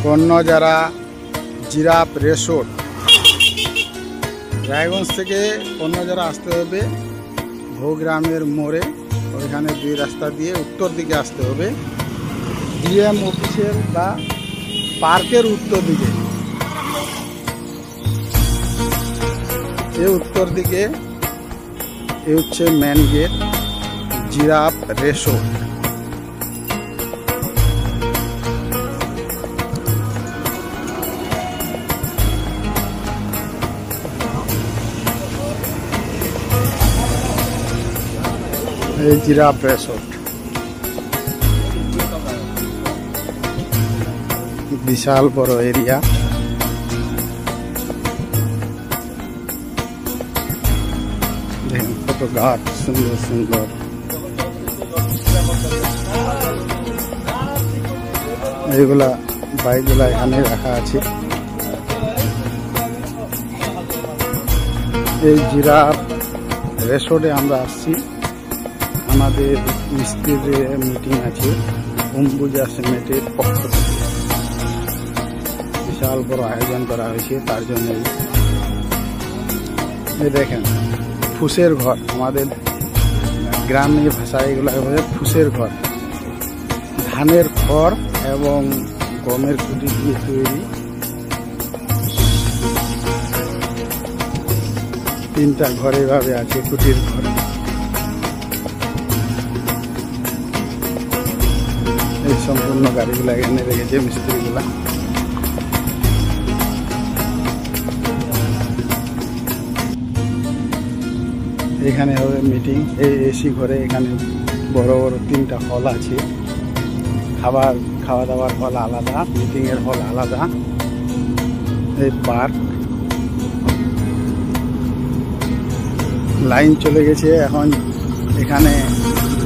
কর্ণজারা giraffe resort. Raiganj থেকে কর্ণজারা আসতে হবে ভোগ্রামের মোড়ে, ওইখানে দুই রাস্তা দিয়ে উত্তর দিকে আসতে হবে। ডিএম অফিসের বা পার্কের উত্তর দিকে, এই উত্তর দিকে এ হচ্ছে মেন গেট জিরাফ রিসোর্ট। এই জিরাফ রিসোর্ট বিশাল বড় এরিয়া। দেখেন কত গাছ, সুন্দর সুন্দর। এইগুলা বাইকগুলা এখানে রাখা আছে। এই জিরাফ রিসোর্টে আমরা আসছি, আমাদের মিস্ত্রির মিটিং আছে অম্বুজা সিমেন্টের পক্ষ থেকে। বিশাল বড় আয়োজন করা হয়েছে তার জন্য। এই দেখেন ফুসের ঘর, আমাদের গ্রামীণ ভাষায় এগুলো ফুসের ঘর। ধানের খড় এবং গমের কুটি দিয়ে তৈরি। তিনটা ঘর এভাবে আছে, কুটির ঘর। এই সম্পূর্ণ গাড়িগুলা এখানে রেখেছে মিস্ত্রিগুলা। এখানে হবে মিটিং। এই এসি ঘরে এখানে বড় বড় তিনটা হল আছে। খাওয়া দাওয়ার হল আলাদা, মিটিং এর হল আলাদা। এই পার্ক, লাইন চলে গেছে এখন। এখানে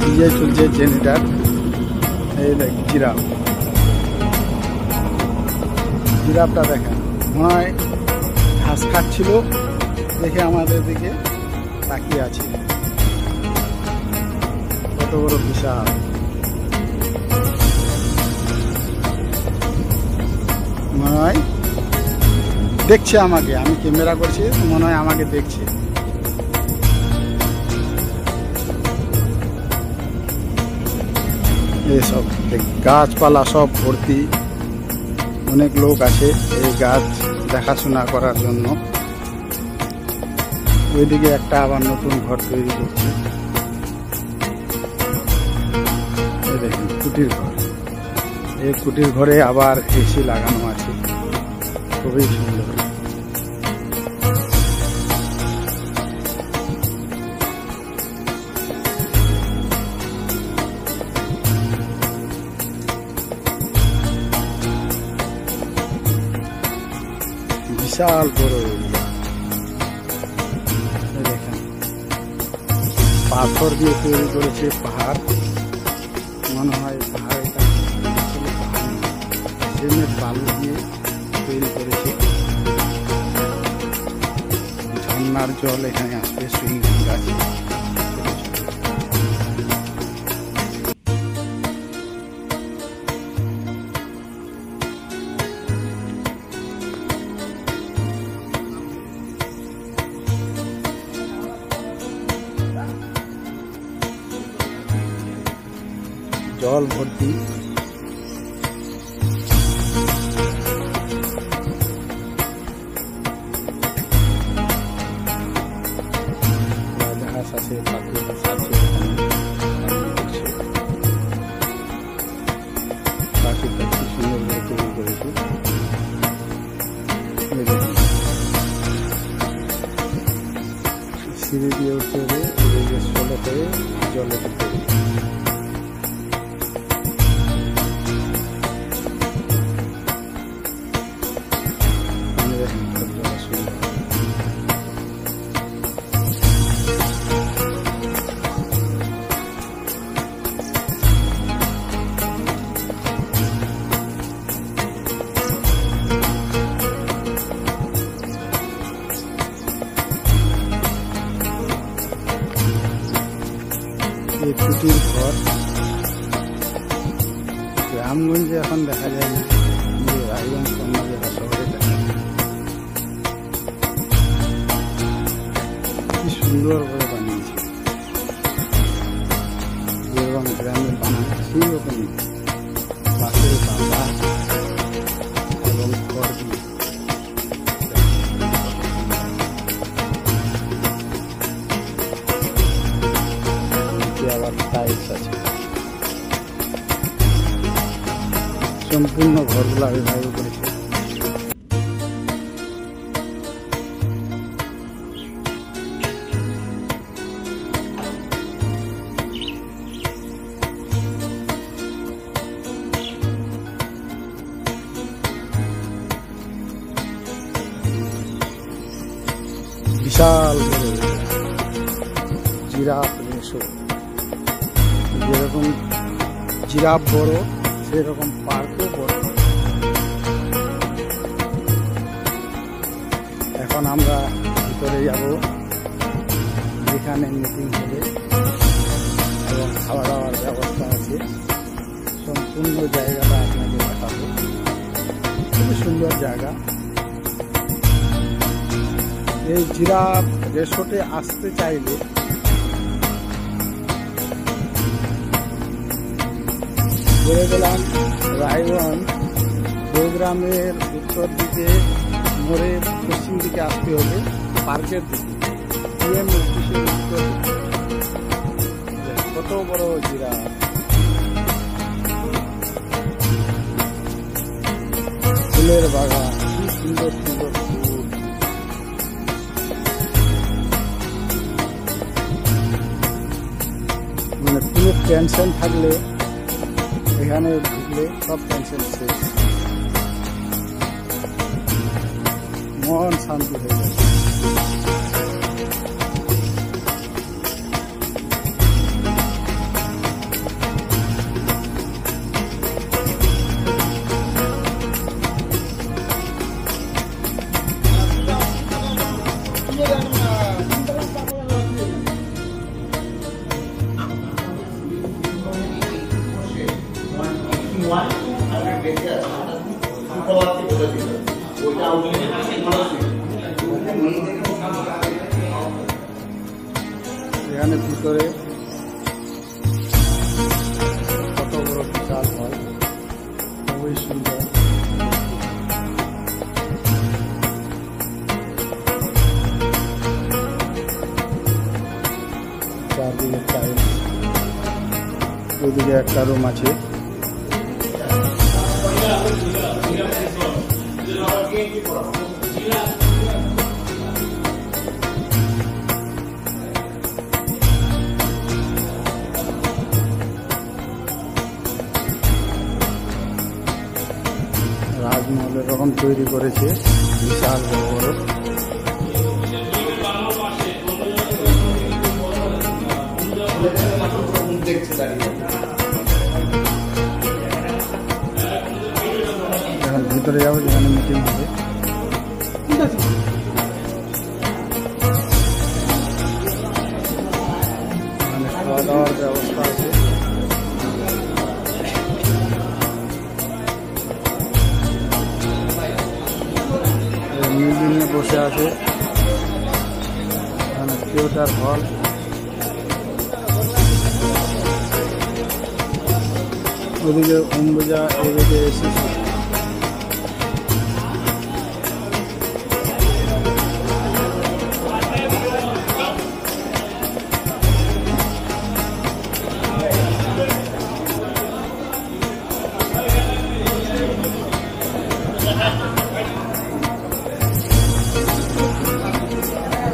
ডিজে চলছে, জেনারেটর। এই দেখ জিরাফটা দেখেন, মনে হয় ঘাস খাচ্ছিল, দেখে আমাদের দিকে তাকিয়ে আছে। কত বড় বিশাল। মনে হয় দেখছে আমাকে, আমি ক্যামেরা করছি, মনে হয় আমাকে দেখছে। এইসব গাছপালা সব ভর্তি, অনেক লোক আছে এই গাছ দেখাশোনা করার জন্য। ওইদিকে একটা আবার নতুন ঘর তৈরি করছে। এই দেখুন কুটির ঘর, এই কুটির ঘরে আবার এসি লাগানো আছে, খুবই সুন্দর। বিশাল বড় এরিয়া। দেখেন পাথর দিয়ে তৈরি করেছে পাহাড়, মনে হয় পাহাড়, এটা আসলে পাহাড় না, সিমেন্ট বালু দিয়ে তৈরি করেছে। ঝর্ণার জল এখানে আসবে, সুইমিং গাছ। জল ভর্তি। ঘাস আছে, পাখি আছে, পাখিটা কি সুন্দর করে তৈরি করেছে। সিঁড়ি দিয়ে উঠতে হবে, সোলো করে জলে উঠতে হবে। এই কুটির ঘর গ্রামগঞ্জে এখন দেখা যায় না, সুন্দর করে বানিয়েছে, যেরকম গ্রামে বানায় সেই রকমই বাঁশের পাতা এবং খড় দিয়ে আবার টাইলস আছে। সম্পূর্ণ ঘরগুলো এভাবে করেছে। বিশাল বড় জিরাফ রেশো, যেরকম জিরাফ বড় সেরকম পার্কও বড়। এখন আমরা ভিতরে যাব, যেখানে মিটিং হবে এবং খাওয়া দাওয়ার ব্যবস্থা আছে। সম্পূর্ণ জায়গাটা আপনাদের দেখাবো, খুবই সুন্দর জায়গা। এই জিরাফ রেসোর্টে আসতে চাইলে বলে গেলাম রায়গঞ্জ বৌগ্রামের উত্তর দিকে মোড়ে পশ্চিম দিকে আসতে হবে, পার্কের দিকে ডিএম অফিসের উত্তর দিকে। কত বড় জিরাফ, ফুলের বাগান, কি সুন্দর সুন্দর ফুল। মানে কোনো টেনশন থাকলে এখানে ঢুকলে সব টেনশন শেষ, মন শান্তি হয়ে যাবে। এখানে ভিতরে কত বড় বিশাল হয়, খুবই সুন্দর। চারদিকে টাইলস, ওইদিকে একটা রুম আছে। রাজমহল এরকম তৈরি করেছে, বিশাল বড় বড়। এখন ভিতরে যাবো, যেখানে মিটিং হবে। এখানে খাওয়া দাওয়ার ব্যবস্থা আছে। মিউজিয়ামে বসে আছে, এখানে থিয়েটার হল। ওদিকে অম্বুজা এদিকে এসেছে।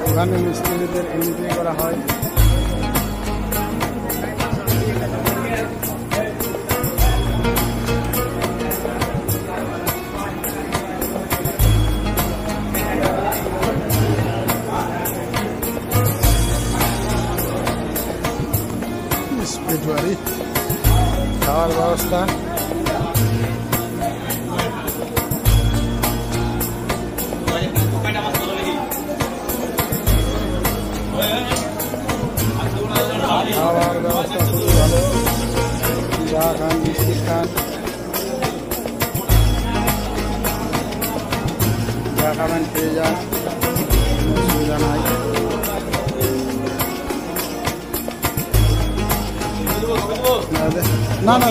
ওখানে মিস্ত্রিদের এন্ট্রি করা হয়। স্পিডওয়ারি খাওয়ার ব্যবস্থা। খাওয়ার ব্যবস্থা খুবই ভালো, চা খান, বিস্কিট খান, যা খাবেন পেয়ে যান, কোনো অসুবিধা নাই। না না